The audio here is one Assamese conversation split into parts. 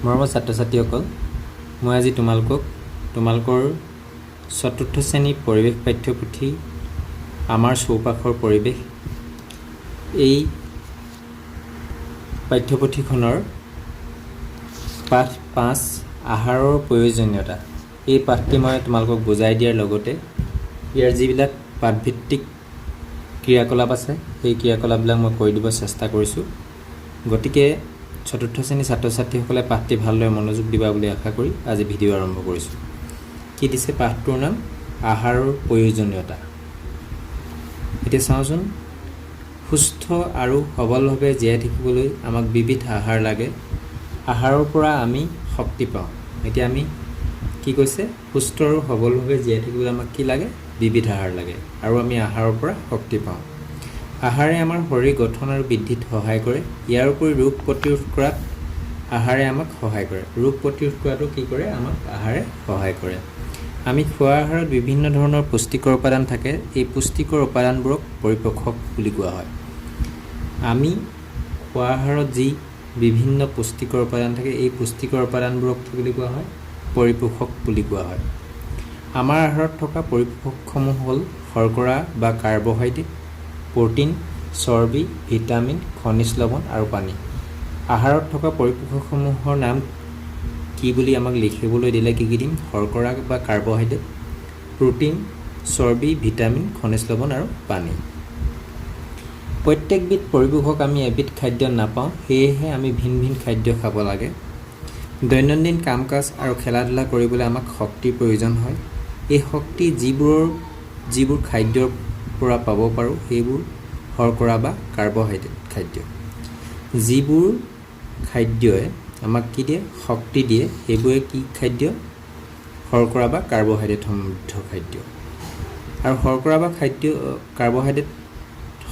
মৰমৰ ছাত্ৰ ছাত্ৰীসকল, মই আজি তোমালোকৰ চতুৰ্থ শ্ৰেণীৰ পৰিৱেশ পাঠ্যপুথি আমাৰ চৌপাশৰ পৰিৱেশ এই পাঠ্যপুথিখনৰ পাঠ 5 আহাৰৰ প্ৰয়োজনীয়তা এই পাঠটি মই তোমালোকক বুজাই দিয়াৰ লগতে ইয়াৰ যিবিলাক পাঠভিত্তিক ক্ৰিয়াকলাপ আছে সেই ক্ৰিয়াকলাপবিলাক মই কৈ দিব চেষ্টা কৰিছোঁ। গতিকে চতুৰ্থ শ্ৰেণীৰ ছাত্ৰ ছাত্ৰীসকলে পাঠটি ভালদৰে মনোযোগ দিবা বুলি আশা কৰি আজি ভিডিঅ' আৰম্ভ কৰিছোঁ। কি দিছে পাঠটোৰ নাম? আহাৰৰ প্ৰয়োজনীয়তা। এতিয়া চাওঁচোন, সুস্থ আৰু সবলভাৱে জীয়াই থাকিবলৈ আমাক বিবিধ আহাৰ লাগে। আহাৰৰ পৰা আমি শক্তি পাওঁ। এতিয়া আমি কি কৈছে? সুস্থ আৰু সবলভাৱে জীয়াই থাকিবলৈ আমাক কি লাগে? বিবিধ আহাৰ লাগে আৰু আমি আহাৰৰ পৰা শক্তি পাওঁ। আহাৰে আমাৰ শৰীৰ গঠন আৰু বৃদ্ধিত সহায় কৰে। ইয়াৰ উপৰি ৰোগ প্ৰতিৰোধ কৰাত আহাৰে আমাক সহায় কৰে। ৰোগ প্ৰতিৰোধ কৰাটো কি কৰে? আমাক আহাৰে সহায় কৰে। আমি খোৱা আহাৰত বিভিন্ন ধৰণৰ পুষ্টিকৰ উপাদান থাকে। এই পুষ্টিকৰ উপাদানবোৰক পৰিপোষক বুলি কোৱা হয়। আমি খোৱা আহাৰত যি বিভিন্ন পুষ্টিকৰ উপাদান থাকে এই পুষ্টিকৰ উপাদানবোৰক কি বুলি কোৱা হয়? পৰিপোষক বুলি কোৱা হয়। আমাৰ আহাৰত থকা পৰিপোষকসমূহ হ'ল শৰ্কৰা বা কাৰ্বহাইড্ৰেট, প্ৰ'টিন, চৰ্বি, ভিটামিন, খনিজ লৱণ আৰু পানী। আহাৰত থকা পৰিপোষকসমূহৰ নাম কি বুলি আমাক লিখিবলৈ দিলে কি দিম? শৰ্কৰা বা কাৰ্বহাইড্ৰেট, প্ৰ'টিন, চৰ্বি, ভিটামিন, খনিজ লৱণ আৰু পানী। প্ৰত্যেকবিধ পৰিপোষক আমি এবিধ খাদ্যত নাপাওঁ, সেয়েহে আমি ভিন ভিন খাদ্য খাব লাগে। দৈনন্দিন কাম কাজ আৰু খেলা ধূলা কৰিবলৈ আমাক শক্তিৰ প্ৰয়োজন হয়। এই শক্তি যিবোৰ খাদ্যৰ পৰা পাব পাৰোঁ সেইবোৰ শৰ্কৰা বা কাৰ্বহাইড্ৰেট খাদ্য। যিবোৰ খাদ্যই আমাক কি দিয়ে? শক্তি দিয়ে। সেইবোৰে কি খাদ্য? শৰ্কৰা বা কাৰ্বহাইড্ৰেট সমৃদ্ধ খাদ্য। আৰু শৰ্কৰা বা কাৰ্বহাইড্ৰেট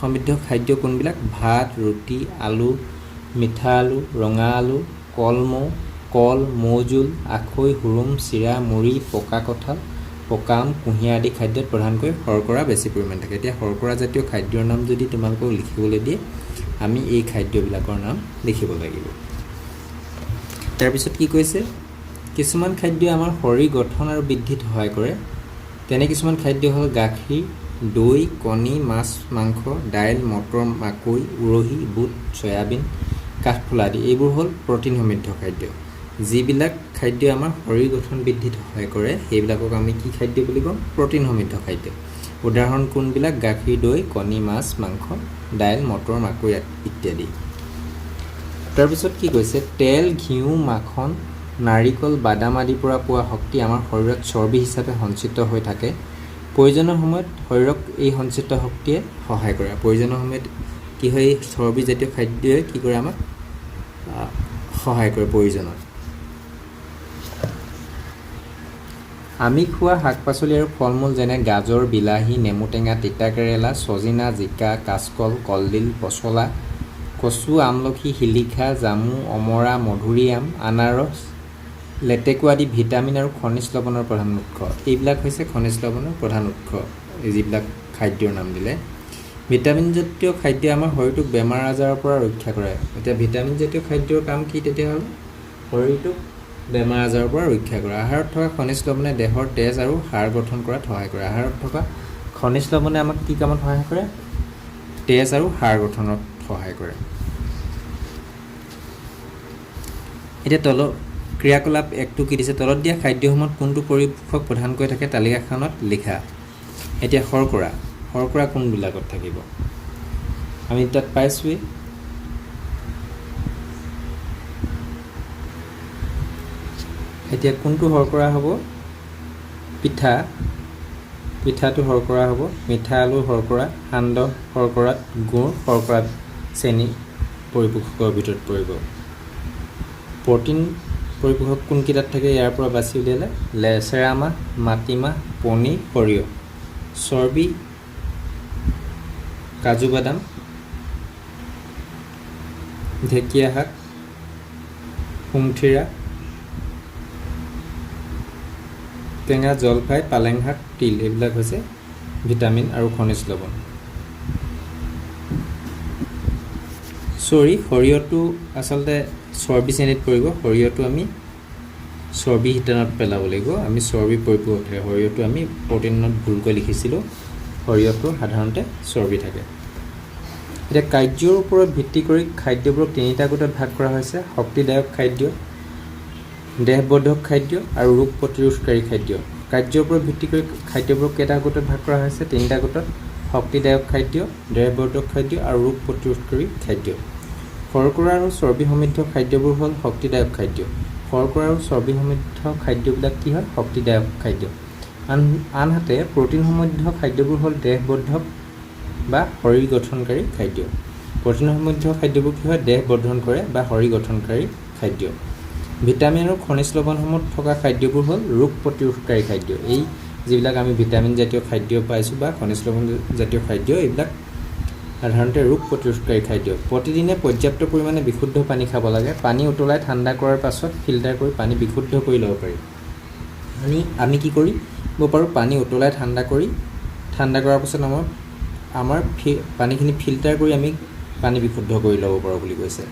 সমৃদ্ধ খাদ্য কোনবিলাক? ভাত, ৰুটি, আলু, মিঠা আলু, ৰঙা আলু, কলমৌ, কল, মৌজোল, আখৈ, হুৰুম, চিৰা, মুড়ি, পকা কঁঠাল, পকা আম, কুঁহিয়াৰ আদি খাদ্যত প্ৰধানকৈ শৰ্কৰা বেছি পৰিমাণে থাকে। এতিয়া শৰ্কৰা জাতীয় খাদ্যৰ নাম যদি তোমালোকক লিখিবলৈ দিয়ে, আমি এই খাদ্যবিলাকৰ নাম লিখিব লাগিব। তাৰপিছত কি কৈছে? কিছুমান খাদ্যই আমাৰ শৰীৰ গঠন আৰু বৃদ্ধিত সহায় কৰে। তেনে কিছুমান খাদ্য হ'ল গাখীৰ, দৈ, কণী, মাছ, মাংস, দাইল, মটৰ, মাকৈ, উৰহি, বুট, চয়াবিন, কাঠফুলা আদি। এইবোৰ হ'ল প্ৰ'টিন সমৃদ্ধ খাদ্য। যিবিলাক খাদ্যই আমাৰ শৰীৰ গঠন বৃদ্ধিত সহায় কৰে সেইবিলাকক আমি কি খাদ্য বুলি কওঁ? প্ৰ'টিন সমৃদ্ধ খাদ্য। উদাহৰণ কোনবিলাক? গাখীৰ, দৈ, কণী, মাছ, মাংস, দাইল, মটৰ, মাকৈ ইত্যাদি। তাৰপিছত কি কৈছে? তেল, ঘিউ, মাখন, নাৰিকল, বাদাম আদিৰ পৰা পোৱা শক্তি আমাৰ শৰীৰত চৰ্বি হিচাপে সঞ্চিত হৈ থাকে। প্ৰয়োজনৰ সময়ত শৰীৰক এই সঞ্চিত শক্তিয়ে সহায় কৰে। প্ৰয়োজনৰ সময়ত কি হয়? এই চৰ্বিজাতীয় খাদ্যই কি কৰে? আমাক সহায় কৰে প্ৰয়োজনত। আমি খোৱা শাক পাচলি আৰু ফল মূল যেনে গাজৰ, বিলাহী, নেমুটেঙা, তিতাকেৰেলা, ছজিনা, জিকা, কাচকল, কলডিল, পচলা, কচু, আমলখি, শিলিখা, জামু, অমৰা, মধুৰিআম, আনাৰস, লেটেকু আদি ভিটামিন আৰু খনিজ লৱণৰ প্ৰধান উৎস। এইবিলাক হৈছে খনিজ লৱণৰ প্ৰধান উৎস, যিবিলাক খাদ্যৰ নাম দিলে। ভিটামিনজাতীয় খাদ্যই আমাৰ শৰীৰটোক বেমাৰ আজাৰৰ পৰা ৰক্ষা কৰে। এতিয়া ভিটামিনজাতীয় খাদ্যৰ কাম কি তেতিয়াহ'লে? শৰীৰটোক বেমাৰ আজাৰৰ পৰা ৰক্ষা কৰে। আহাৰত থকা খনিজ লৱণে দেহৰ তেজ আৰু হাড় গঠন কৰাত সহায় কৰে। আহাৰত থকা খনিজ লৱণে আমাক কি কামত সহায় কৰে? তেজ আৰু হাড় গঠনত সহায় কৰে। এতিয়া ক্ৰিয়াকলাপ 1টো কি দিছে? তলত দিয়া খাদ্যসমূহত কোনটো পৰিপোষক প্ৰধানকৈ থাকে তালিকাখনত লিখা। এতিয়া শৰ্কৰা কোনবিলাকত থাকিব? আমি তাত পাইছোঁৱেই। এতিয়া কোনটো শৰ্কৰা হ'ব? পিঠাটো শৰ্কৰা হ'ব। মিঠা আলু শৰ্কৰা, সান্দহ শৰ্কৰাত, গুড় শৰ্কৰাত, চেনি পৰিপোষকৰ ভিতৰত পৰিব। প্ৰ'টিন পৰিপোষক কোনকেইটাত থাকে? ইয়াৰ পৰা বাছি উলিয়ালে লেচেৰা মাহ, মাটিমাহ, পনীৰ, সৰিয়হ। চৰ্বি কাজু বাদাম, ঢেকীয়া শাক, সুমথিৰা, টেঙা, জলফাই, পালেং শাক, তিল। এইবিলাক হৈছে ভিটামিন আৰু খনিজ লৱণ। সৰিয়হটো আচলতে চৰ্বি শ্ৰেণীত পৰিব। সৰিয়হটো আমি চৰ্বি শিতানত পেলাব লাগিব। আমি চৰ্বি পৰিপূৰক থাকে। সৰিয়হটো আমি প্ৰটিনত ভুলকৈ লিখিছিলোঁ। সৰিয়হটো সাধাৰণতে চৰ্বি থাকে। এতিয়া কাৰ্যৰ ওপৰত ভিত্তি কৰি খাদ্যবোৰক তিনিটা গোটত ভাগ কৰা হৈছে: শক্তিদায়ক খাদ্য, দেহবৰ্ধক খাদ্য আৰু ৰোগ প্ৰতিৰোধকাৰী খাদ্য। কাৰ্যৰ ওপৰত ভিত্তি কৰি খাদ্যবোৰক কেইটা গোটত ভাগ কৰা হৈছে? তিনিটা গোটত: শক্তিদায়ক খাদ্য, দেহবৰ্ধক খাদ্য আৰু ৰোগ প্ৰতিৰোধকাৰী খাদ্য। শৰ্কৰা আৰু চৰ্বি সমৃদ্ধ খাদ্যবোৰ হ'ল শক্তিদায়ক খাদ্য। শৰ্কৰা আৰু চৰ্বি সমৃদ্ধ খাদ্যবিলাক কি হয়? শক্তিদায়ক খাদ্য। আনহাতে প্ৰটিন সমৃদ্ধ খাদ্যবোৰ হ'ল দেহবৰ্ধক বা শৰীৰ গঠনকাৰী খাদ্য। প্ৰটিন সমৃদ্ধ খাদ্যবোৰ কি হয়? দেহ বৰ্ধন কৰে বা শৰীৰ গঠনকাৰী খাদ্য। ভিটামিন আৰু খনিজ লৱণসমূহ থকা খাদ্যবোৰ হ'ল ৰোগ প্ৰতিৰোধকাৰী খাদ্য। এই যিবিলাক আমি ভিটামিন জাতীয় খাদ্য পাইছোঁ বা খনিজ লৱণ জাতীয় খাদ্য, এইবিলাক সাধাৰণতে ৰোগ প্ৰতিৰোধকাৰী খাদ্য। প্ৰতিদিনে পৰ্যাপ্ত পৰিমাণে বিশুদ্ধ পানী খাব লাগে। পানী উতলাই ঠাণ্ডা কৰাৰ পাছত ফিল্টাৰ কৰি পানী বিশুদ্ধ কৰি ল'ব পাৰি। আমি কি কৰিব পাৰোঁ? পানী উতলাই ঠাণ্ডা কৰাৰ পাছত আমাৰ পানীখিনি ফিল্টাৰ কৰি আমি পানী বিশুদ্ধ কৰি ল'ব পাৰোঁ বুলি কৈছে।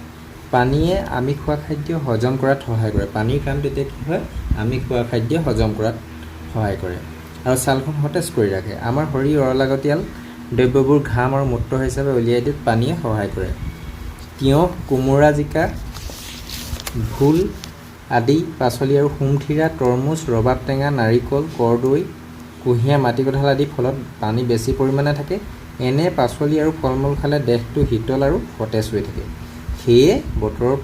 পানীয়ে আমি খোৱা খাদ্য হজম কৰাত সহায় কৰে। পানীৰ কাম তেতিয়া কি হয়? আমি খোৱা খাদ্য হজম কৰাত সহায় কৰে আৰু ছালখন সতেজ কৰি ৰাখে। আমাৰ শৰীৰৰ অলাগতিয়াল দ্ৰব্যবোৰ ঘাম আৰু মূত্ৰ হিচাপে উলিয়াই দিয়াত পানীয়ে সহায় কৰে। তিয়ঁহ, কোমোৰা, জিকা, ভোল আদি পাচলি আৰু সুমথিৰা, তৰমুজ, ৰবাব টেঙা, নাৰিকল, কৰ্দৈ, কুঁহিয়াৰ, মাটিকঁঠাল আদি ফলত পানী বেছি পৰিমাণে থাকে। এনে পাচলি আৰু ফল মূল খালে দেহটো শীতল আৰু সতেজ হৈ থাকে। সেয়ে বতৰৰ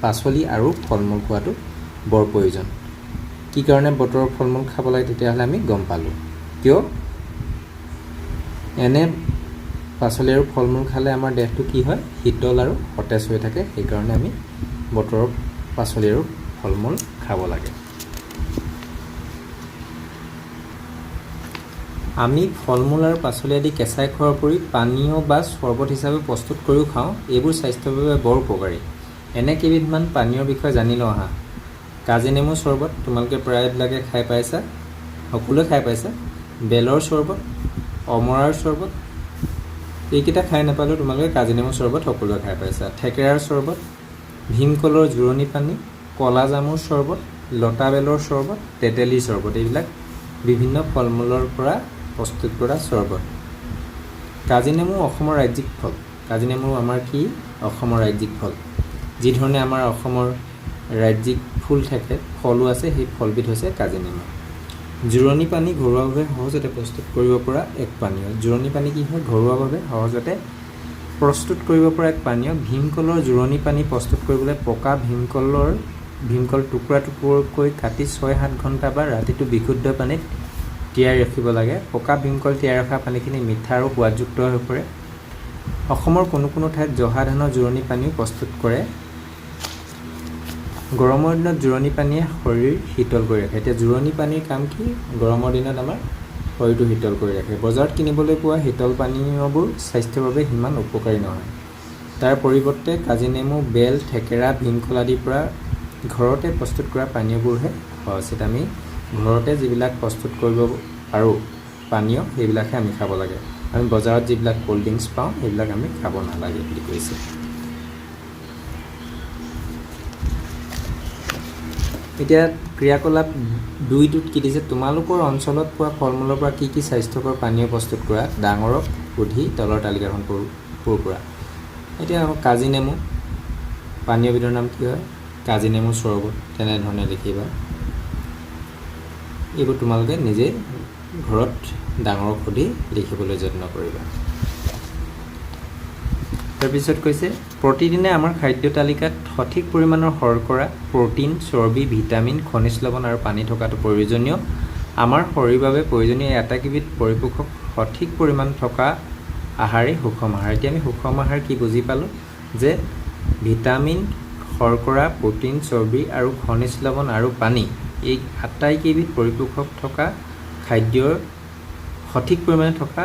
পাচলি আৰু ফল মূল খোৱাটো বৰ প্ৰয়োজন। কি কাৰণে বতৰৰ ফল মূল খাব লাগে তেতিয়াহ'লে আমি গম পালোঁ। কিয়? এনে পাচলি আৰু ফল মূল খালে আমাৰ দেহটো কি হয়? শীতল আৰু সতেজ হৈ থাকে। সেইকাৰণে আমি বতৰৰ পাচলি আৰু ফল মূল খাব লাগে। আমি ফল মূল আৰু পাচলি আদি কেঁচাই খোৱাৰ উপৰি পানীয় বা চৰ্বত হিচাপে প্ৰস্তুত কৰিও খাওঁ। এইবোৰ স্বাস্থ্যৰ বাবে বৰ উপকাৰী। এনে কেইবিধমান পানীয়ৰ বিষয়ে জানি লওঁ আহা। কাজি নেমু চৰ্বত, তোমালোকে প্ৰায়বিলাকে খাই পাইছা, সকলোৱে খাই পাইছা। বেলৰ চৰ্বত, অমৰাৰ চৰ্বত, এইকেইটা খাই নাপালেও তোমালোকে কাজি নেমু চৰ্বত সকলোৱে খাই পাইছা। থেকেৰাৰ চৰ্বত, ভীমকলৰ জোৰণি পানী, কলা জামুৰ চৰ্বত, লতা বেলৰ চৰ্বত, তেতেলীৰ চৰ্বত, এইবিলাক বিভিন্ন ফল মূলৰ পৰা প্ৰস্তুত কৰা চৰ্বত। কাজি নেমু অসমৰ ৰাজ্যিক ফল। কাজি নেমু আমাৰ কি? অসমৰ ৰাজ্যিক ফল। যিধৰণে আমাৰ অসমৰ ৰাজ্যিক ফুল থাকে, ফলো আছে, সেই ফলবিধ হৈছে কাজি নেমু। জোৰণি পানী ঘৰুৱাভাৱে সহজতে প্ৰস্তুত কৰিব পৰা এক পানীয়। জোৰণি পানী কি হয়? ঘৰুৱাভাৱে সহজতে প্ৰস্তুত কৰিব পৰা এক পানীয়। ভীমকলৰ জোৰণি পানী প্ৰস্তুত কৰিবলৈ পকা ভীমকল টুকুৰা টুকুৰকৈ কাটি 6-7 ঘণ্টা বা ৰাতিটো বিশুদ্ধ পানীত তিয়াই ৰাখিব লাগে। পকা ভীমকল তিয়াই ৰখা পানীখিনি মিঠা আৰু সোৱাদযুক্ত হৈ পৰে। অসমৰ কোনো ঠাইত জহা ধানৰ জোৰণি পানীও প্ৰস্তুত কৰে। গৰমৰ দিনত জোৰণি পানীয়ে শৰীৰ শীতল কৰি ৰাখে। এতিয়া জোৰণি পানীৰ কাম কি? গৰমৰ দিনত আমাৰ শৰীৰটো শীতল কৰি ৰাখে। বজাৰত কিনিবলৈ পোৱা শীতল পানীয়বোৰ স্বাস্থ্যৰ বাবে সিমান উপকাৰী নহয়। তাৰ পৰিৱৰ্তে কাজি নেমু, বেল, থেকেৰা, ভীমকল আদিৰ পৰা ঘৰতে প্ৰস্তুত কৰা পানীয়বোৰহে খোৱা উচিত। আমি ঘৰতে যিবিলাক প্ৰস্তুত কৰিব পাৰোঁ পানীয়, সেইবিলাকহে আমি খাব লাগে। আমি বজাৰত যিবিলাক ক'ল্ড ড্ৰিংকছ পাওঁ, সেইবিলাক আমি খাব নালাগে বুলি কৈছে। এতিয়া ক্ৰিয়াকলাপ 2টোত কি দিছে? তোমালোকৰ অঞ্চলত পোৱা ফল মূলৰ পৰা কি কি স্বাস্থ্যকৰ পানীয় প্ৰস্তুত কৰা? ডাঙৰক সুধি তলৰ তালিকাখন পূৰ কৰা। এতিয়া কাজি নেমু পানীয়বিধৰ নাম কি হয়? কাজি নেমু চৰ্বত, তেনেধৰণে লিখিবা। এইবোৰ তোমালোকে নিজে ঘৰত ডাঙৰক সুধি লিখিবলৈ যত্ন কৰিবা। তাৰপিছত কৈছে প্ৰতিদিনে আমাৰ খাদ্য তালিকাত সঠিক পৰিমাণৰ শৰ্কৰা, প্ৰটিন, চৰ্বি, ভিটামিন, খনিজ লৱণ আৰু পানী থকাটো প্ৰয়োজনীয়। আমাৰ শৰীৰৰ বাবে প্ৰয়োজনীয় এই আটাইকেইবিধ পৰিপোষক সঠিক পৰিমাণ থকা আহাৰেই সুষম আহাৰ। এতিয়া আমি সুষম আহাৰ কি বুজি পালোঁ? যে ভিটামিন, শৰ্কৰা, প্ৰটিন, চৰ্বি আৰু খনিজ লৱণ আৰু পানী, এই আটাইকেইবিধ পৰিপোষক থকা খাদ্যৰ সঠিক পৰিমাণে থকা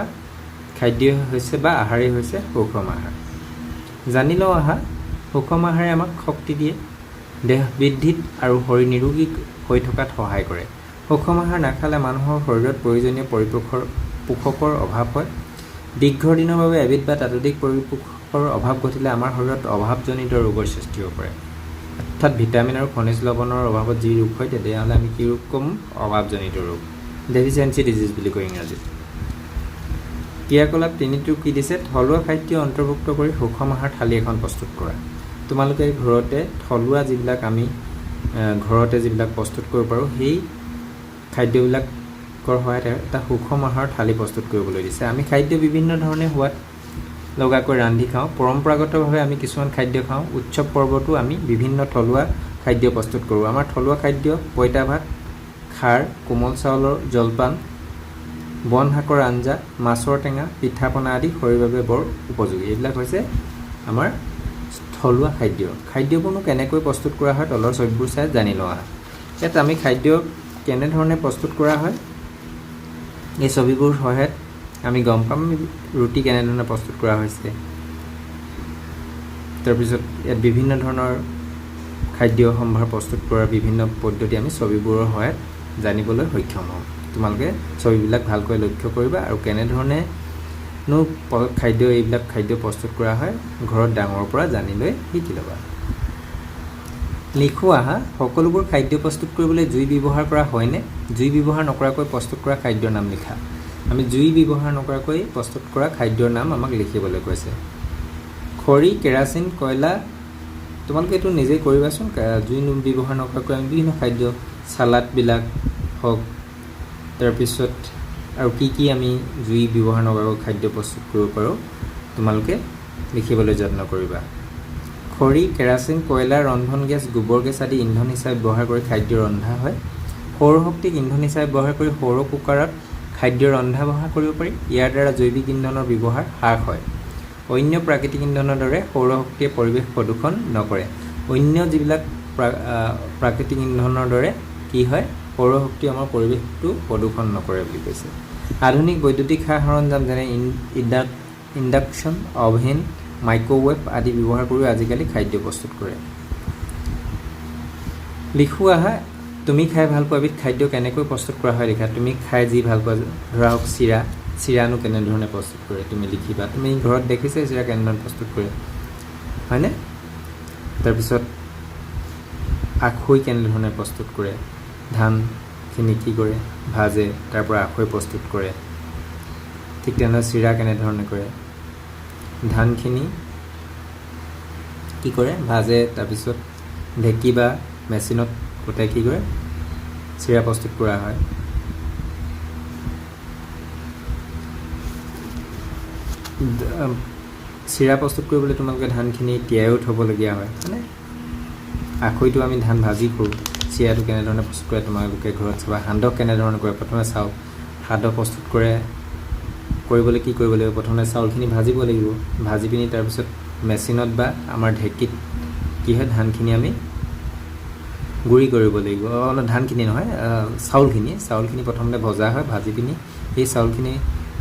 খাদ্যই হৈছে বা আহাৰেই হৈছে সুষম আহাৰ। জানি লওঁ আহা। সুষম আহাৰে আমাক শক্তি দিয়ে, দেহ বৃদ্ধিত আৰু শৰীৰ নিৰোগী হৈ থকাত সহায় কৰে। সুষম আহাৰ নাখালে মানুহৰ শৰীৰত প্ৰয়োজনীয় পোষকৰ অভাৱ হয়। দীৰ্ঘদিনৰ বাবে এবিধ বা ততোধিক অভাৱ ঘটিলে আমাৰ শৰীৰত অভাৱজনিত ৰোগৰ সৃষ্টি হ'ব পাৰে। অৰ্থাৎ ভিটামিন আৰু খনিজ লৱণৰ অভাৱত যি ৰোগ হয় তেতিয়াহ'লে আমি কি ৰোগ ক'ম? অভাৱজনিত ৰোগ, ডেফিচিয়েঞ্চি ডিজিজ বুলি কয় ইংৰাজীত। ক্ৰিয়াকলাপ 3টো কি দিছে? থলুৱা খাদ্য অন্তৰ্ভুক্ত কৰি সুষম আহাৰ থালি এখন প্ৰস্তুত কৰা। তোমালোকে ঘৰতে থলুৱা যিবিলাক আমি ঘৰতে যিবিলাক প্ৰস্তুত কৰিব পাৰোঁ সেই খাদ্যবিলাকৰ সহায়ত এটা সুষম আহাৰৰ থালি প্ৰস্তুত কৰিবলৈ দিছে। আমি খাদ্য বিভিন্ন ধৰণে সোৱাদ লগাকৈ ৰান্ধি খাওঁ। পৰম্পৰাগতভাৱে আমি কিছুমান খাদ্য খাওঁ। উৎসৱ পৰ্বতো আমি বিভিন্ন থলুৱা খাদ্য প্ৰস্তুত কৰোঁ। আমাৰ থলুৱা খাদ্য পঁইতা ভাত, খাৰ, কোমল চাউলৰ জলপান, বন শাকৰ আঞ্জা, মাছৰ টেঙা, পিঠা পনা আদি শৰীৰৰ বাবে বৰ উপযোগী। এইবিলাক হৈছে আমাৰ থলুৱা খাদ্য। খাদ্যবোৰনো কেনেকৈ প্ৰস্তুত কৰা হয় তলৰ ছবিবোৰ চাই জানি লোৱা। ইয়াত আমি খাদ্য কেনেধৰণে প্ৰস্তুত কৰা হয় এই ছবিবোৰ সহায়ত আমি গম পাম ৰুটি কেনেধৰণে প্ৰস্তুত কৰা হৈছে। তাৰপিছত ইয়াত বিভিন্ন ধৰণৰ খাদ্য সম্ভাৰ প্ৰস্তুত কৰাৰ বিভিন্ন পদ্ধতি আমি ছবিবোৰৰ সহায়ত জানিবলৈ সক্ষম হ'ম। তোমালোকে ছবিবিলাক ভালকৈ লক্ষ্য কৰিবা আৰু কেনেধৰণেনো এইবিলাক খাদ্য প্ৰস্তুত কৰা হয় ঘৰত ডাঙৰৰ পৰা জানি লৈ শিকি ল'বা। লিখোৱা হা, সকলোবোৰ খাদ্য প্ৰস্তুত কৰিবলৈ জুই ব্যৱহাৰ কৰা হয়নে? জুই ব্যৱহাৰ নকৰাকৈ প্ৰস্তুত কৰা খাদ্যৰ নাম লিখা। আমি জুই ব্যৱহাৰ নকৰাকৈ প্ৰস্তুত কৰা খাদ্যৰ নাম আমাক লিখিবলৈ কৈছে। খৰি, কেৰাচিন, কয়লা, তোমালোকে এইটো নিজেই কৰিবাচোন। জুই ব্যৱহাৰ নকৰাকৈ আমি বিভিন্ন খাদ্য, চালাডবিলাক হওক, তাৰপিছত আৰু কি আমি জুই ব্যৱহাৰ নকৰাকৈ খাদ্য প্ৰস্তুত কৰিব পাৰোঁ তোমালোকে লিখিবলৈ যত্ন কৰিবা। খৰি, কেৰাচিন, কয়লা, ৰন্ধন গেছ, গোবৰ গেছ আদি ইন্ধন হিচাপে ব্যৱহাৰ কৰি খাদ্য ৰন্ধা হয়। সৌৰশক্তিক ইন্ধন হিচাপে ব্যৱহাৰ কৰি সৌৰ কুকাৰত খাদ্য ৰন্ধা বঢ়া কৰিব পাৰি। ইয়াৰ দ্বাৰা জৈৱিক ইন্ধনৰ ব্যৱহাৰ হ্ৰাস হয়। অন্য প্ৰাকৃতিক ইন্ধনৰ দৰে সৌৰশক্তিয়ে পৰিৱেশ প্ৰদূষণ নকৰে। অন্য যিবিলাক প্ৰাকৃতিক ইন্ধনৰ দৰে কি হয়? সৌৰশক্তিয়ে আমাৰ পৰিৱেশটো প্ৰদূষণ নকৰে বুলি কৈছে। আধুনিক বৈদ্যুতিক সা সৰঞ্জাম যেনে ইণ্ডাকশ্যন, অভেন, মাইক্ৰৱেভ আদি ব্যৱহাৰ কৰিও আজিকালি খাদ্য প্ৰস্তুত কৰে। লিখোৱা আহা, তুমি খাই ভাল পোৱা এবিধ খাদ্য কেনেকৈ প্ৰস্তুত কৰা হয় লিখা। তুমি খাই যি ভাল পোৱা, ধৰা হওক চিৰানো কেনেধৰণে প্ৰস্তুত কৰে তুমি লিখিবা। তুমি ঘৰত দেখিছা চিৰা কেনেধৰণে প্ৰস্তুত কৰে, হয়নে? তাৰপিছত আখৈ কেনেধৰণে প্ৰস্তুত কৰে, ধানখিনি কি কৰে? ভাজে, তাৰ পৰা আখৈ প্ৰস্তুত কৰে। ঠিক তেনেদৰে চিৰা কেনেধৰণে কৰে? ধানখিনি কি কৰে? ভাজে, তাৰপিছত ঢেঁকী বা মেচিনত গোটাই কি কৰে? চিৰা প্ৰস্তুত কৰা হয়। চিৰা প্ৰস্তুত কৰিবলৈ তোমালোকে ধানখিনি তিয়াইও থ'বলগীয়া হয়, মানে আখৈটো আমি ধান ভাজি কৰোঁ। চিৰাটো কেনেধৰণে প্ৰস্তুত কৰে তোমালোকে ঘৰত চাবা। সান্দহ কেনেধৰণে কৰে? প্ৰথমে সান্দহ প্ৰস্তুত কৰিবলৈ কি কৰিব লাগিব? প্ৰথমে চাউলখিনি ভাজিব লাগিব। ভাজি পিনি তাৰপিছত মেচিনত বা আমাৰ ঢেঁকীত কি হয়? ধানখিনি আমি গুড়ি কৰিব লাগিব। ধানখিনি নহয়, চাউলখিনি প্ৰথমতে ভজা হয়। ভাজি পিনি সেই চাউলখিনি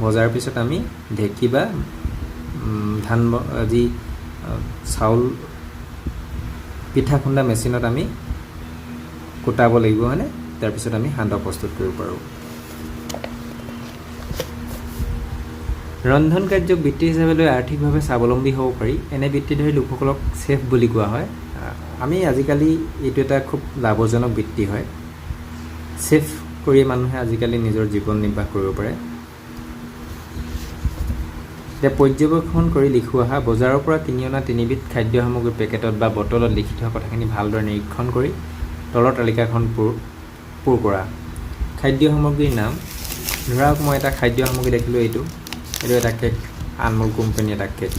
ভজাৰ পিছত আমি ঢেঁকী বা চাউল পিঠা খুন্দা মেচিনত আমি কুটাব লাগিব, হয়নে? তাৰপিছত আমি সান্দহ প্ৰস্তুত কৰিব পাৰোঁ। ৰন্ধন কাৰ্যক বৃত্তি হিচাপে লৈ আৰ্থিকভাৱে স্বাৱলম্বী হ'ব পাৰি। এনে বৃত্তিধাৰী লোকসকলক চেফ বুলি কোৱা হয়। আমি আজিকালি এইটো এটা খুব লাভজনক বৃত্তি হয়। চেফ কৰি মানুহে আজিকালি নিজৰ জীৱন নিৰ্বাহ কৰিব পাৰে। এতিয়া পৰ্যবেক্ষণ কৰি লিখোৱা আহা, বজাৰৰ পৰা কিনি অনা 3বিধ খাদ্য সামগ্ৰী পেকেটত বা বটলত লিখি থোৱা কথাখিনি ভালদৰে নিৰীক্ষণ কৰি তলৰ তালিকাখন পূৰ কৰা। খাদ্য সামগ্ৰীৰ নাম, ধৰা হওক মই এটা খাদ্য সামগ্ৰী দেখিলোঁ, এইটো এটা কেক, আনমোল কোম্পানী এটা কেক।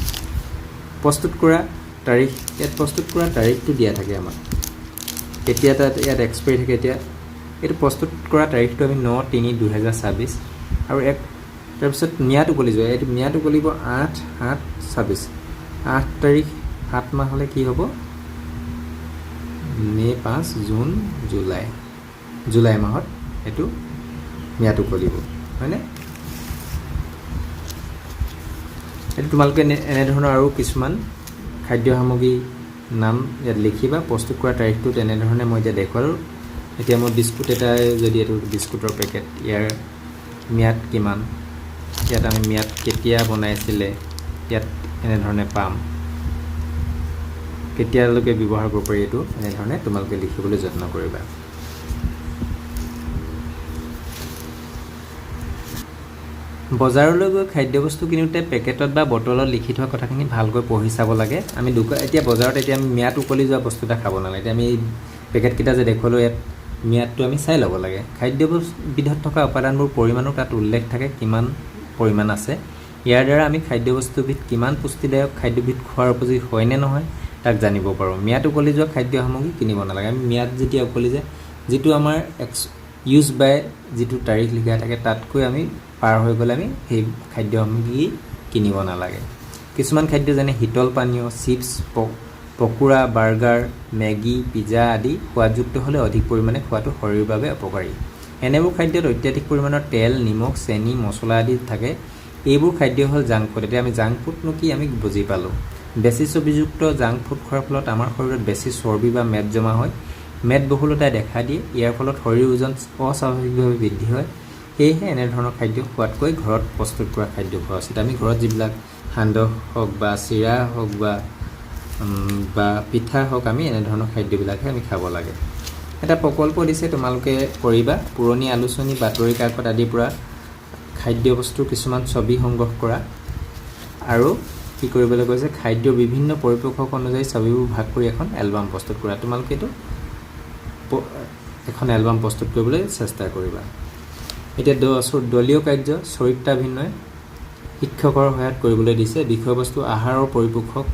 প্ৰস্তুত কৰা তাৰিখ, ইয়াত প্ৰস্তুত কৰা তাৰিখটো দিয়া থাকে আমাক। এতিয়া ইয়াত এক্সপায়াৰী থাকে। এতিয়া এইটো প্ৰস্তুত কৰা তাৰিখটো আমি 9/3/2026 আৰু তাৰপিছত ম্যাদ উকলি যোৱা, এইটো ম্যাদ উকলিব 8/7/26। 8 তাৰিখ 7 মাহ হ'লে কি হ'ব? মে', 5, জুন, জুলাই মাহত এইটো ম্যাদ উকলিব, হয়নে? এইটো তোমালোকে এনেধৰণৰ আৰু কিছুমান খাদ্য সামগ্ৰীৰ নাম ইয়াত লিখিবা। প্ৰস্তুত কৰা তাৰিখটো তেনেধৰণে মই এতিয়া দেখুৱালোঁ। এতিয়া মই বিস্কুট এটাই যদি এইটো বিস্কুটৰ পেকেট, ইয়াৰ ম্যাদ কিমান, ইয়াত আমি ম্যাদ কেতিয়া বনাইছিলে, ইয়াত এনেধৰণে পাম। কেতিয়ালৈকে ব্যৱহাৰ কৰিব পাৰি এইটো এনেধৰণে তোমালোকে লিখিবলৈ যত্ন কৰিবা। বজাৰলৈ গৈ খাদ্যবস্তু কিনোতে পেকেটত বা বটলত লিখি থোৱা কথাখিনি ভালকৈ পঢ়ি চাব লাগে। আমি এতিয়া বজাৰত আমি ম্যাদ উকলি যোৱা বস্তু এটা খাব নালাগে। এতিয়া আমি এই পেকেটকেইটা যে দেখুৱালোঁ, ইয়াত ম্যাদটো আমি চাই ল'ব লাগে। খাদ্যবিধত থকা উপাদানবোৰ পৰিমাণো তাত উল্লেখ থাকে, কিমান পৰিমাণ আছে। ইয়াৰ দ্বাৰা আমি খাদ্যবস্তুবিধ কিমান পুষ্টিদায়ক, খাদ্যবিধ খোৱাৰ উপযোগী হয় নে নহয় তাক জানিব পাৰোঁ। ম্যাদ উকলি যোৱা খাদ্য সামগ্ৰী কিনিব নালাগে। আমি ম্যাদ যেতিয়া উকলি যায়, যিটো আমাৰ ইউজ বাই যিটো তাৰিখ লিখা থাকে তাতকৈ আমি পাৰ হৈ গ'লে আমি সেই খাদ্য সামগ্ৰী কিনিব নালাগে। কিছুমান খাদ্য যেনে শীতল পানীয়, chips, pakora, burger, Maggi, pizza আদি সোৱাদযুক্ত হ'লে অধিক পৰিমাণে খোৱাটো শৰীৰৰ বাবে অপকাৰী। এনেবোৰ খাদ্যত অত্যাধিক পৰিমাণৰ তেল, নিমখ, চেনি, মছলা আদি থাকে। এইবোৰ খাদ্য হ'ল জাংক ফুড। এতিয়া আমি জাংক ফুডনো কি আমি বুজি পালোঁ। বেছি চৰ্বিযুক্ত জাংক ফুড খোৱাৰ ফলত আমাৰ শৰীৰত বেছি চৰ্বি বা মেদ জমা হয়। মেদবহুলতাই দেখা দিয়ে। ইয়াৰ ফলত শৰীৰৰ ওজন অস্বাভাৱিকভাৱে বৃদ্ধি হয়। সেয়েহে এনেধৰণৰ খাদ্য খোৱাতকৈ ঘৰত প্ৰস্তুত কৰা খাদ্য খোৱা উচিত। আমি ঘৰত যিবিলাক সান্দহ হওক বা চিৰা হওক বা পিঠা হওক, আমি এনেধৰণৰ খাদ্যবিলাকহে আমি খাব লাগে। এটা প্ৰকল্প দিছে, তোমালোকে কৰিবা। পুৰণি আলোচনী, বাতৰি কাকত আদিৰ পৰা খাদ্যবস্তুৰ কিছুমান ছবি সংগ্ৰহ কৰা আৰু কি কৰিবলৈ কৈছে, খাদ্যৰ বিভিন্ন পৰিপোষক অনুযায়ী ছবিবোৰ ভাগ কৰি এখন এলবাম প্ৰস্তুত কৰা। তোমালোকে এইটো এখন এলবাম প্ৰস্তুত কৰিবলৈ চেষ্টা কৰিবা। এতিয়া দলীয় কাৰ্য, চৰিত্ৰাভিনয় শিক্ষকৰ সহায়ত কৰিবলৈ দিছে। বিষয়বস্তু আহাৰৰ পৰিপোষক।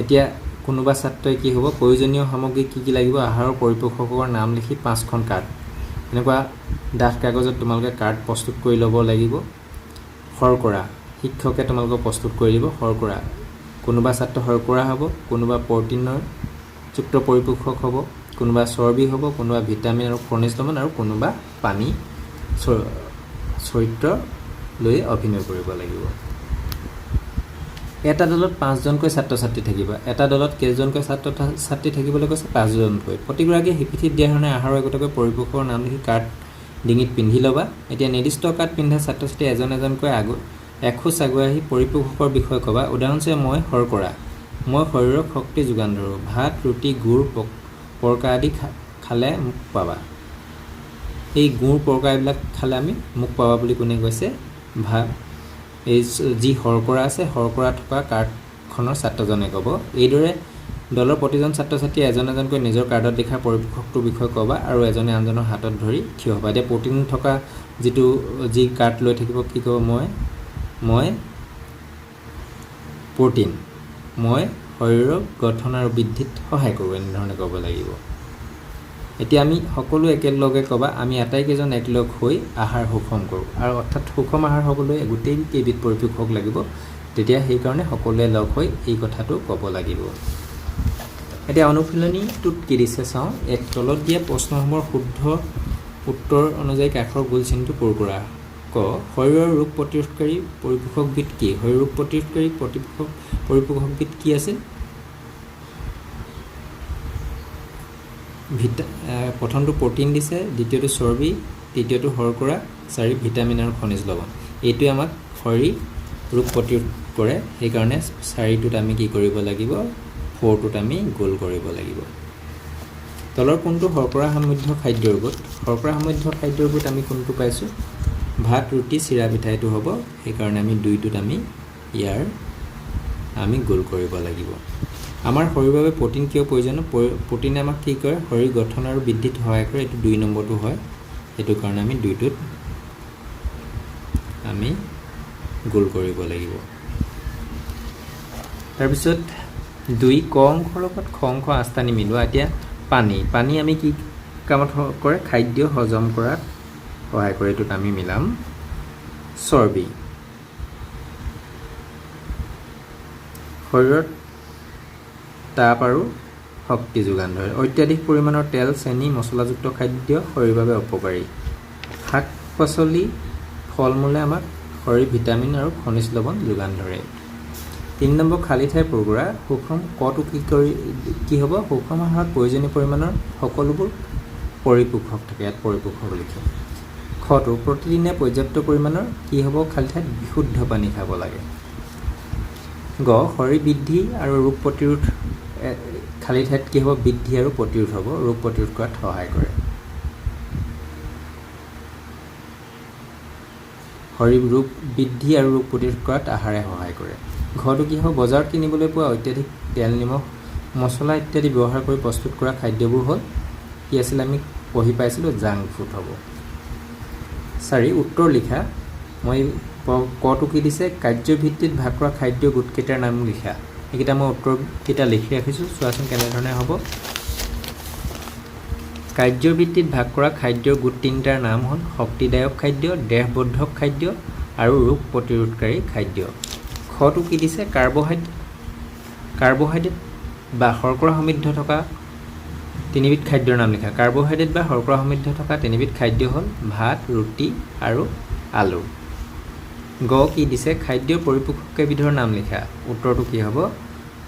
এতিয়া কোনোবা ছাত্ৰই কি হ'ব, প্ৰয়োজনীয় সামগ্ৰী কি কি লাগিব, আহাৰৰ পৰিপোষকৰ নাম লিখি 5খন কাৰ্ড, এনেকুৱা ডাঠ কাগজত তোমালোকে কাৰ্ড প্ৰস্তুত কৰি ল'ব লাগিব। শৰ্কৰা শিক্ষকে তোমালোকক প্ৰস্তুত কৰি দিব। শৰ্কৰা, কোনোবা ছাত্ৰ শৰ্কৰা হ'ব, কোনোবা প্ৰটিনৰ যুক্ত পৰিপোষক হ'ব, কোনোবা চৰ্বি হ'ব, কোনোবা ভিটামিন আৰু খনিজ লৱণ, আৰু কোনোবা পানী চৰিত্ৰ লৈ অভিনয় কৰিব লাগিব। এটা দলত 5জনকৈ ছাত্ৰ ছাত্ৰী থাকিব। এটা দলত কেইজনকৈ ছাত্ৰ ছাত্ৰী থাকিবলৈ কৈছে, 5জনকৈ। প্ৰতিগৰাকীয়ে শিপিঠিত দিয়া ধৰণে আহাৰৰ একোটাকৈ পৰিপোষকৰ নাম লিখি কাৰ্ড ডিঙিত পিন্ধি ল'বা। এতিয়া নিৰ্দিষ্ট কাৰ্ড পিন্ধা ছাত্ৰ ছাত্ৰী এজন এজনকৈ এখোজ আগুৱাই আহি পৰিপোষকৰ বিষয়ে ক'বা। উদাহৰণস্বৰূপে, মই শৰ্কৰা, মই শৰীৰক শক্তি যোগান ধৰোঁ। ভাত, ৰুটি, গুড়, পৰকা আদি খালে মোক পাবা। এই গুড়, পৰকা এইবিলাক খালে আমি মোক পাবা বুলি কোনে কৈছে? এই যি শৰ্কৰা আছে, শৰ্কৰা থকা কাৰ্ডখনৰ ছাত্ৰজনে ক'ব। এইদৰে দলৰ প্ৰতিজন ছাত্ৰ ছাত্ৰীয়ে এজন এজনকৈ নিজৰ কাৰ্ডত লিখা পৰিপোষকটোৰ বিষয়ে ক'বা আৰু এজনে আনজনৰ হাতত ধৰি থিয় হ'বা। এতিয়া প্ৰটিন থকা যি কাৰ্ড লৈ থাকিব, কি ক'ব? মই প্ৰটিন, মই শৰীৰৰ গঠন আৰু বৃদ্ধিত সহায় কৰোঁ, এনেধৰণে ক'ব লাগিব। এতিয়া আমি সকলো একেলগে ক'বা, আমি আটাইকেইজন একলগ হৈ আহাৰ সুষম কৰোঁ। আৰু অৰ্থাৎ সুষম আহাৰ হ'বলৈ গোটেই কেইবিধ পৰিপোষক লাগিব। তেতিয়া সেইকাৰণে সকলোৱে লগ হৈ এই কথাটো ক'ব লাগিব। এতিয়া অনুশীলনীটোত কি দিছে চাওঁ। এক তলত দিয়া প্ৰশ্নসমূহৰ শুদ্ধ উত্তৰ অনুযায়ী কাষৰ গোল চিনটো পূৰ কৰা। ক, শৰীৰৰ ৰোগ প্ৰতিৰোধকাৰী পৰিপোষকবিধ কি? শৰীৰৰ ৰোগ প্ৰতিৰোধকাৰী পৰিপোষকবিধ কি আছিল? প্ৰথমটো প্ৰটিন দিছে, দ্বিতীয়টো চৰ্বি, তৃতীয়টো শৰ্কৰা, 4 ভিটামিন আৰু খনিজ লৱণ। এইটোৱে আমাক শৰীৰ ৰোগ প্ৰতিৰোধ কৰে। সেইকাৰণে 4টোত আমি কি কৰিব লাগিব? 4টোত আমি গোল কৰিব লাগিব। তলৰ কোনটো শৰ্কৰা সমৃদ্ধ খাদ্যৰ গোট? শৰ্কৰা সমৃদ্ধ খাদ্যৰ গোট আমি কোনটো পাইছোঁ? ভাত, ৰুটি, চিৰা, পিঠা, এইটো হ'ব। সেইকাৰণে আমি 2টোত আমি গোল কৰিব লাগিব। আমাৰ শৰীৰৰ বাবে প্ৰটিন কিয় প্ৰয়োজনীয়? প্ৰটিনে আমাক কি কৰে? শৰীৰ গঠন আৰু বৃদ্ধিত সহায় কৰে। এইটো 2 নম্বৰটো হয়। সেইটো কাৰণে আমি 2টোত আমি গোল কৰিব লাগিব। তাৰপিছত 2 ক অংশৰ লগত খ অংশ আস্থানি মিলোৱা। এতিয়া পানী আমি কি কামত কৰে? খাদ্য হজম কৰাত সহায় কৰে। এইটোত আমি মিলাম চৰ্বি, শৰীৰত তাপ আৰু শক্তি যোগান ধৰে। অত্যাধিক পৰিমাণৰ তেল, চেনি, মছলাযুক্ত খাদ্য শৰীৰৰ বাবে অপকাৰী। শাক পাচলি, ফল মূলে আমাক শৰীৰ ভিটামিন আৰু খনিজ লৱণ যোগান ধৰে। 3 নম্বৰ খালী ঠাই পূৰ কৰা। সুষম কটো কি হ'ব? সুষম আহাৰত প্ৰয়োজনীয় পৰিমাণৰ সকলোবোৰ পৰিপোষক থাকে। ইয়াত পৰিপোষক লিখে। খটো প্ৰতিদিনে পৰ্যাপ্ত পৰিমাণৰ কি হ'ব? খালী ঠাইত বিশুদ্ধ পানী খাব লাগে। গ শৰীৰ বৃদ্ধি আৰু ৰোগ প্ৰতিৰোধ খালী ঠাইত কি হ'ব বৃদ্ধি আৰু প্ৰতিৰোধ হ'ব ৰোগ প্ৰতিৰোধ কৰাত সহায় কৰে শৰীৰ ৰোগ বৃদ্ধি আৰু ৰোগ প্ৰতিৰোধ কৰাত আহাৰে সহায় কৰে ঘৰটো কি হ'ব বজাৰত কিনিবলৈ পোৱা অত্যাধিক তেল নিমখ মছলা ইত্যাদি ব্যৱহাৰ কৰি প্ৰস্তুত কৰা খাদ্যবোৰ হ'ল কি আছিল আমি পঢ়ি পাইছিলোঁ জাংক ফুড হ'ব 4 উত্তৰ লিখা মই কটো কি দিছে কাৰ্যভিত্তিত ভাগ কৰা খাদ্য গোটকেইটাৰ নাম লিখা এইকেইটা মই উত্তৰকেইটা লিখি ৰাখিছোঁ চোৱাচোন কেনেধৰণে হ'ব কাৰ্যভিত্তিত ভাগ কৰা খাদ্যৰ গোট তিনিটাৰ নাম হ'ল শক্তিদায়ক খাদ্য দেহবৰ্ধক খাদ্য আৰু ৰোগ প্ৰতিৰোধকাৰী খাদ্য খটো কি দিছে কাৰ্বহাইড্ৰেট বা শৰ্কৰা সমৃদ্ধ থকা তিনিবিধ খাদ্যৰ নাম লিখা কাৰ্বহাইড্ৰেট বা শৰ্কৰা সমৃদ্ধ থকা তিনিবিধ খাদ্য হ'ল ভাত ৰুটি আৰু আলু গ কি দিছে খাদ্যৰ পৰিপোষক কেইবিধৰ নাম লিখা উত্তৰটো কি হ'ব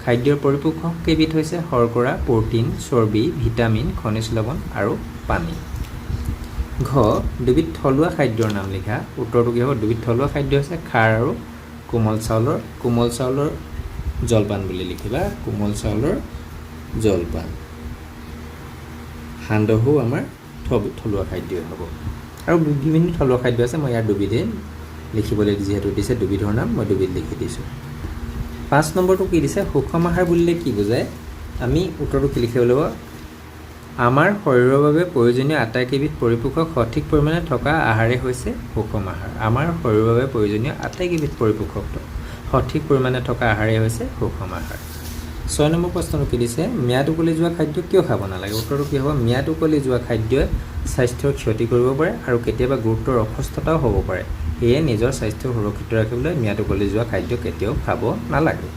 খাদ্যৰ পৰিপোষক কেইবিধ হৈছে শৰ্কৰা প্ৰ'টিন চৰ্বি ভিটামিন খনিজ লৱণ আৰু পানী ঘ দুবিধ থলুৱা খাদ্যৰ নাম লিখা উত্তৰটো কি হ'ব দুবিধ থলুৱা খাদ্য হৈছে খাৰ আৰু কোমল চাউলৰ জলপান বুলি লিখিবা কোমল চাউলৰ জলপান সান্দহো আমাৰ থলুৱা খাদ্যই হ'ব আৰু বিভিন্ন থলুৱা খাদ্য আছে মই ইয়াৰ দুবিধেই লিখিবলৈ যিহেতু দিছে দুবিধৰ নাম মই দুবিধ লিখি দিছোঁ 5 নম্বৰটো কি দিছে সুষম আহাৰ বুলিলে কি বুজায় আমি উত্তৰটো কি লিখিব লাগিব আমাৰ শৰীৰৰ বাবে প্ৰয়োজনীয় আটাইকেইবিধ পৰিপোষক সঠিক পৰিমাণে থকা আহাৰেই হৈছে সুষম আহাৰ আমাৰ শৰীৰৰ বাবে প্ৰয়োজনীয় আটাইকেইবিধ পৰিপোষক সঠিক পৰিমাণে থকা আহাৰেই হৈছে সুষম আহাৰ 6 নম্বৰ প্ৰশ্নটো কি দিছে ম্যাদ উকলি যোৱা খাদ্য কিয় খাব নালাগে উত্তৰটো কি হ'ব ম্যাদ উকলি যোৱা খাদ্যই স্বাস্থ্যৰ ক্ষতি কৰিব পাৰে আৰু কেতিয়াবা গুৰুতৰ অসুস্থতাও হ'ব পাৰে সেয়ে নিজৰ স্বাস্থ্য সুৰক্ষিত ৰাখিবলৈ ম্যাদ উকলি যোৱা খাদ্য কেতিয়াও খাব নালাগে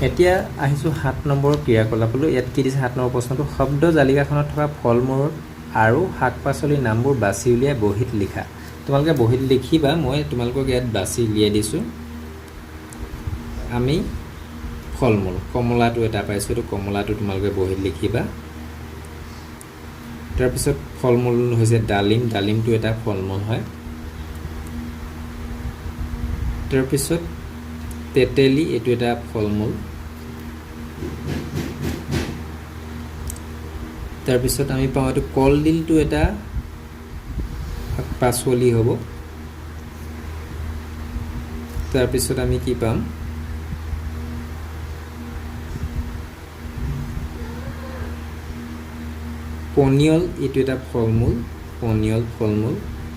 এতিয়া আহিছোঁ 7 নম্বৰ ক্ৰিয়াকলাপলৈ ইয়াত কি দিছে 7 নম্বৰ প্ৰশ্নটো শব্দ জালিকাখনত থকা ফল মূল আৰু শাক পাচলিৰ নামবোৰ বাছি উলিয়াই বহীত লিখা তোমালোকে বহীত লিখিবা মই তোমালোকক ইয়াত বাছি উলিয়াই দিছোঁ আমি ফল মূল কমলাটো এটা পাইছোঁ এইটো কমলাটো তোমালোকে বহীত লিখিবা তাৰপিছত ফল মূল হৈছে ডালিমটো এটা ফল মূল হয় তাৰপিছত তেতেলী এইটো এটা ফল মূল তাৰপিছত আমি পাওঁ এইটো কলডিলটো এটা পাচলি হ'ব তাৰপিছত আমি কি পাম পনিয়ল এইটো এটা ফল মূল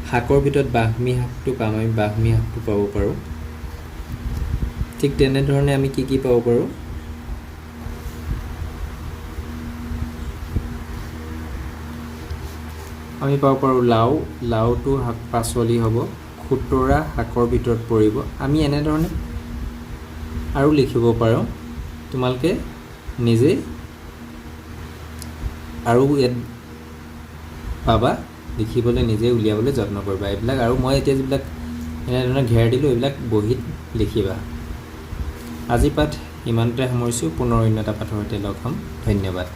শাকৰ ভিতৰত বাহমী শাকটো পাম আমি বাহমী শাকটো পাব পাৰোঁ ঠিক তেনেধৰণে আমি কি পাব পাৰোঁ আমি পাব পাৰোঁ লাওটো শাক পাচলি হ'ব খুতৰা শাকৰ ভিতৰত পৰিব আমি এনেধৰণে আৰু লিখিব পাৰোঁ তোমালোকে নিজে আৰু ইয়াত পাবা লিখিবলৈ নিজে উলিয়াবলৈ যত্ন কৰিবা এইবিলাক আৰু মই এতিয়া যিবিলাক এনেধৰণে ঘেৰ দিলোঁ এইবিলাক বহীত লিখিবা আজি পাঠ ইমানতে সামৰিছোঁ পুনৰ অন্য এটা পাঠৰ সৈতে লগ হ'ম ধন্যবাদ